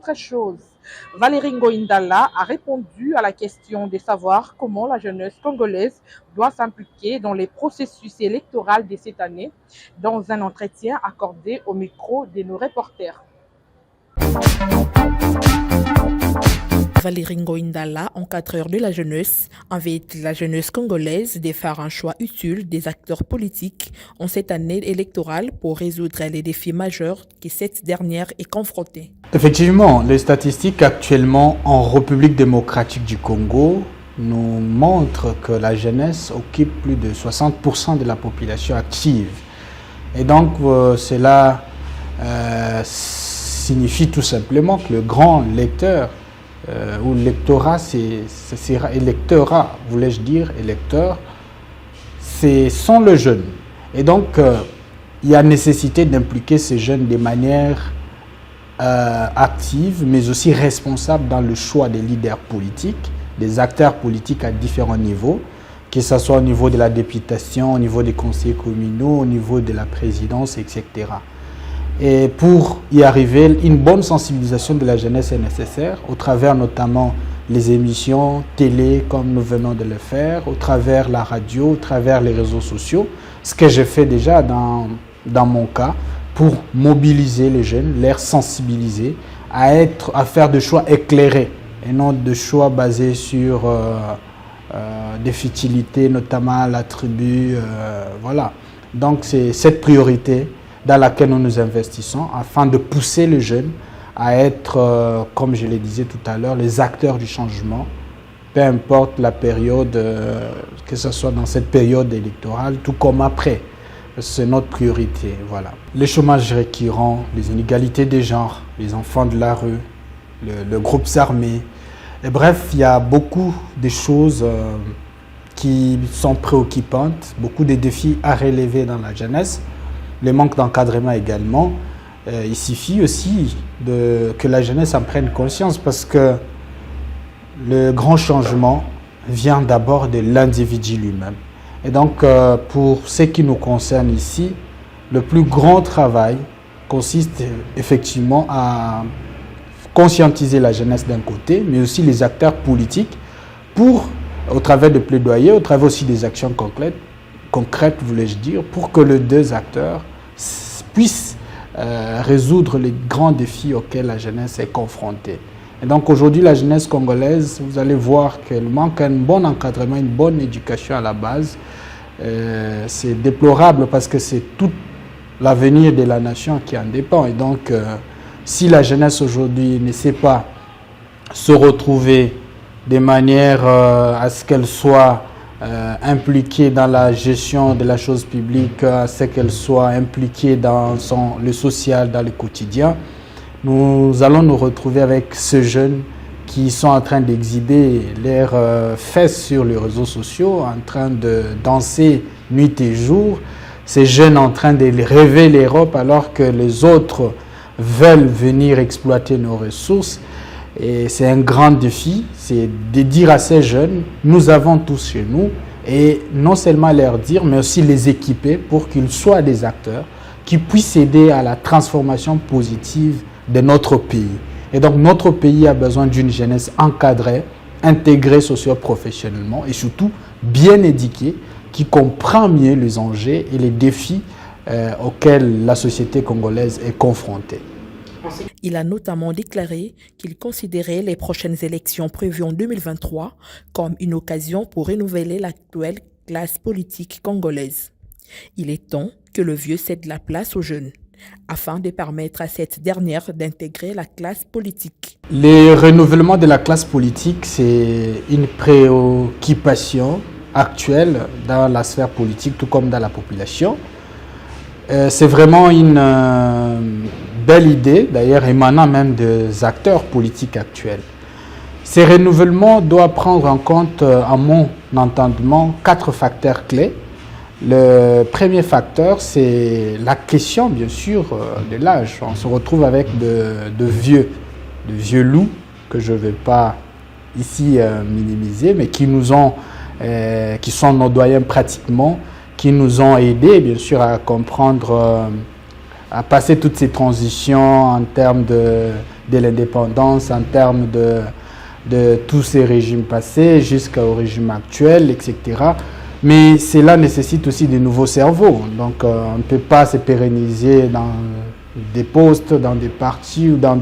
autre chose. Valérie Ngoïndala a répondu à la question de savoir comment la jeunesse congolaise doit s'impliquer dans les processus électoraux de cette année dans un entretien accordé au micro de nos reporters. Valérie Ngoïndala, encadreur de la jeunesse, invite la jeunesse congolaise de faire un choix utile des acteurs politiques en cette année électorale pour résoudre les défis majeurs que cette dernière est confrontée. Effectivement, les statistiques actuellement en République démocratique du Congo nous montrent que la jeunesse occupe plus de 60% de la population active. Et donc cela signifie tout simplement que le grand lecteur ou l'électorat, électorat, voulais-je dire, électeur, sont les jeunes. Et donc, il y a nécessité d'impliquer ces jeunes de manière active, mais aussi responsable dans le choix des leaders politiques, des acteurs politiques à différents niveaux, que ce soit au niveau de la députation, au niveau des conseillers communaux, au niveau de la présidence, etc. Et pour y arriver, une bonne sensibilisation de la jeunesse est nécessaire, au travers notamment les émissions télé, comme nous venons de le faire, au travers la radio, au travers les réseaux sociaux, ce que j'ai fait déjà dans mon cas, pour mobiliser les jeunes, les sensibiliser à faire des choix éclairés, et non de choix basés sur des futilités, notamment la tribu, voilà. Donc c'est cette priorité dans laquelle nous nous investissons afin de pousser les jeunes à être, comme je le disais tout à l'heure, les acteurs du changement, peu importe la période, que ce soit dans cette période électorale, tout comme après. C'est notre priorité, voilà. Le chômage récurrent, les inégalités des genres, les enfants de la rue, le groupes armés. Et bref, il y a beaucoup de choses qui sont préoccupantes, beaucoup de défis à relever dans la jeunesse. Le manque d'encadrement également. Il suffit aussi que la jeunesse en prenne conscience parce que le grand changement vient d'abord de l'individu lui-même. Et donc, pour ce qui nous concerne ici, le plus grand travail consiste effectivement à conscientiser la jeunesse d'un côté, mais aussi les acteurs politiques pour, au travers de plaidoyers, au travers aussi des actions concrètes, voulais-je dire, pour que les deux acteurs puissent résoudre les grands défis auxquels la jeunesse est confrontée. Et donc aujourd'hui, la jeunesse congolaise, vous allez voir qu'elle manque un bon encadrement, une bonne éducation à la base. C'est déplorable parce que c'est tout l'avenir de la nation qui en dépend. Et donc, si la jeunesse aujourd'hui ne sait pas se retrouver de manière à ce qu'elle soit impliquée dans la gestion de la chose publique, à ce qu'elle soit impliquée dans le social, dans le quotidien, nous allons nous retrouver avec ces jeunes qui sont en train d'exhiber leurs fesses sur les réseaux sociaux, en train de danser nuit et jour, ces jeunes en train de rêver l'Europe alors que les autres veulent venir exploiter nos ressources. Et c'est un grand défi, c'est de dire à ces jeunes, nous avons tous chez nous, et non seulement leur dire, mais aussi les équiper pour qu'ils soient des acteurs qui puissent aider à la transformation positive de notre pays. Et donc notre pays a besoin d'une jeunesse encadrée, intégrée socio-professionnellement et surtout bien éduquée, qui comprend mieux les enjeux et les défis auxquels la société congolaise est confrontée. Il a notamment déclaré qu'il considérait les prochaines élections prévues en 2023 comme une occasion pour renouveler l'actuelle classe politique congolaise. Il est temps que le vieux cède la place aux jeunes, afin de permettre à cette dernière d'intégrer la classe politique. Le renouvellement de la classe politique, c'est une préoccupation actuelle dans la sphère politique, tout comme dans la population. C'est vraiment une belle idée, d'ailleurs émanant même des acteurs politiques actuels. Ces renouvellements doivent prendre en compte, à mon entendement, 4 facteurs clés. Le premier facteur, c'est la question, bien sûr, de l'âge. On se retrouve avec de vieux loups, que je ne vais pas ici minimiser, mais qui sont nos doyens pratiquement, qui nous ont aidés, bien sûr, à comprendre, à passer toutes ces transitions en termes de de l'indépendance, en termes de tous ces régimes passés jusqu'au régime actuel, etc. Mais cela nécessite aussi de nouveaux cerveaux. Donc on ne peut pas se pérenniser dans des postes, dans des partis ou dans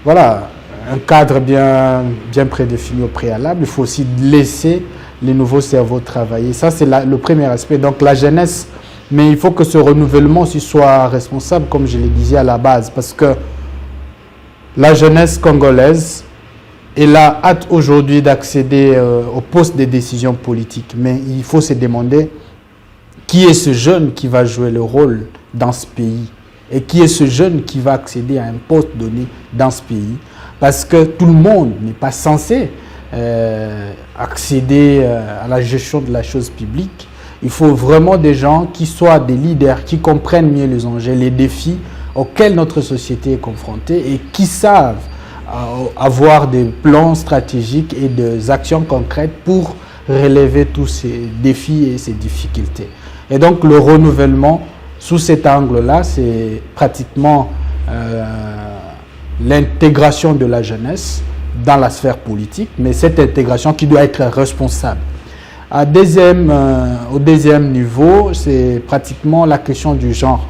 voilà, un cadre bien prédéfini au préalable. Il faut aussi laisser les nouveaux cerveaux travailler. Ça, c'est le premier aspect. Donc la jeunesse, mais il faut que ce renouvellement aussi soit responsable, comme je le disais à la base, parce que la jeunesse congolaise, elle a hâte aujourd'hui d'accéder au poste de décision politique. Mais il faut se demander qui est ce jeune qui va jouer le rôle dans ce pays et qui est ce jeune qui va accéder à un poste donné dans ce pays. Parce que tout le monde n'est pas censé accéder à la gestion de la chose publique. Il faut vraiment des gens qui soient des leaders, qui comprennent mieux les enjeux, les défis auxquels notre société est confrontée et qui savent avoir des plans stratégiques et des actions concrètes pour relever tous ces défis et ces difficultés. Et donc le renouvellement, sous cet angle-là, c'est pratiquement l'intégration de la jeunesse dans la sphère politique, mais cette intégration qui doit être responsable. Au deuxième niveau, c'est pratiquement la question du genre.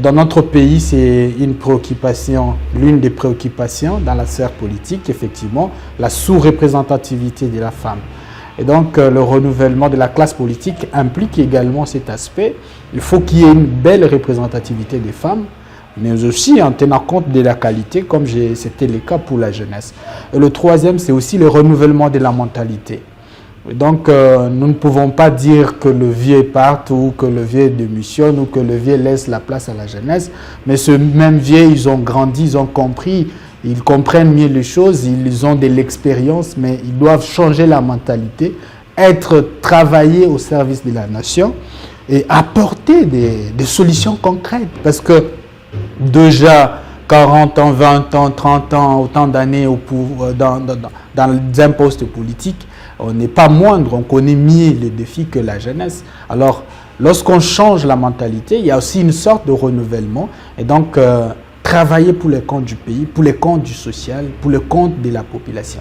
Dans notre pays, c'est une préoccupation, l'une des préoccupations dans la sphère politique, effectivement, la sous-représentativité de la femme. Et donc, le renouvellement de la classe politique implique également cet aspect. Il faut qu'il y ait une belle représentativité des femmes, mais aussi en tenant compte de la qualité, comme c'était le cas pour la jeunesse. Et le troisième, c'est aussi le renouvellement de la mentalité. Donc, nous ne pouvons pas dire que le vieux parte ou que le vieux démissionne ou que le vieux laisse la place à la jeunesse. Mais ce même vieux, ils ont grandi, ils ont compris, ils comprennent mieux les choses, ils ont de l'expérience, mais ils doivent changer la mentalité, travailler au service de la nation et apporter des solutions concrètes. Parce que déjà, 40 ans, 20 ans, 30 ans, autant d'années dans un poste politique, on n'est pas moindre, on connaît mieux les défis que la jeunesse. Alors, lorsqu'on change la mentalité, il y a aussi une sorte de renouvellement. Et donc, travailler pour les comptes du pays, pour les comptes du social, pour les comptes de la population.